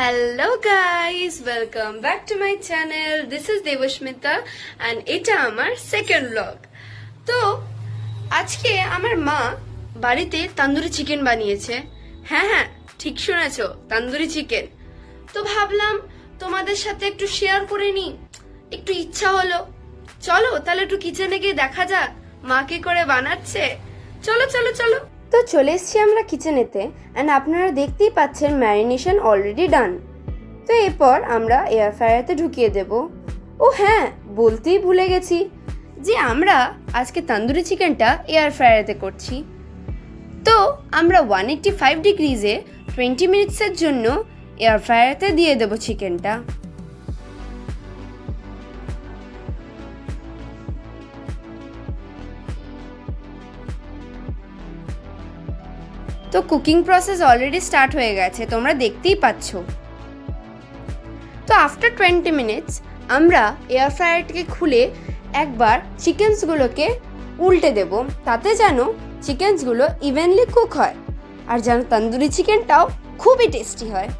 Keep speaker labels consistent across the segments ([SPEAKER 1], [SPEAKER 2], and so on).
[SPEAKER 1] Hello guys, welcome back to my channel. This is Devashmita and এটা আমার second blog. তো আজকে আমার মা বাড়িতে তন্দুরি চিকেন বানিয়েছে। হ্যাঁ, ঠিক শুনেছো, তন্দুরি চিকেন। তো ভাবলাম তোমাদের সাথে একটু শেয়ার করে নি, একটু ইচ্ছা হলো। চলো তাহলে একটু কিচেনে গিয়ে দেখা যাক মা কি করে বানাচ্ছে। চলো চলো চলো। তো চলে এসছি আমরা কিচেনেতে অ্যান্ড আপনারা দেখতেই পাচ্ছেন ম্যারিনেশন অলরেডি ডান। তো এরপর আমরা এয়ার ফ্রায়ারে ঢুকিয়ে দেব। ও হ্যাঁ, বলতেই ভুলে গেছি যে আমরা আজকে তন্দুরি চিকেনটা এয়ার ফ্রায়ারে করছি। তো আমরা 185 ডিগ্রিজে 20 মিনিটসের জন্য এয়ার ফ্রায়ারে দিয়ে দেব চিকেনটা। তো কুকিং প্রসেস অলরেডি স্টার্ট হয়ে গেছে, তোমরা দেখতেই পাচ্ছ। তো আফটার 20 মিনিটস আমরা এয়ার ফ্রায়ারটাকে খুলে একবার চিকেনসগুলোকে উল্টে দেব, তাতে যেন চিকেনসগুলো ইভেনলি কুক হয় আর যেন তন্দুরি চিকেনটাও খুবই টেস্টি হয়।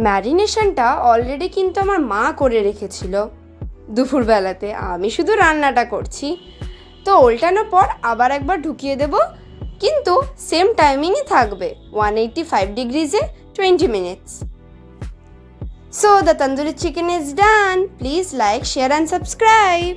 [SPEAKER 1] ম্যারিনেশনটা অলরেডি কিন্তু আমার মা করে রেখেছিল দুপুরবেলাতে, আমি শুধু রান্নাটা করছি। তো উল্টানোর পর আবার একবার ঢুকিয়ে দেব, কিন্তু সেম টাইমিংই থাকবে 185 ডিগ্রিজে 20 minutes. So the tandoori chicken is done. Please like, share and subscribe.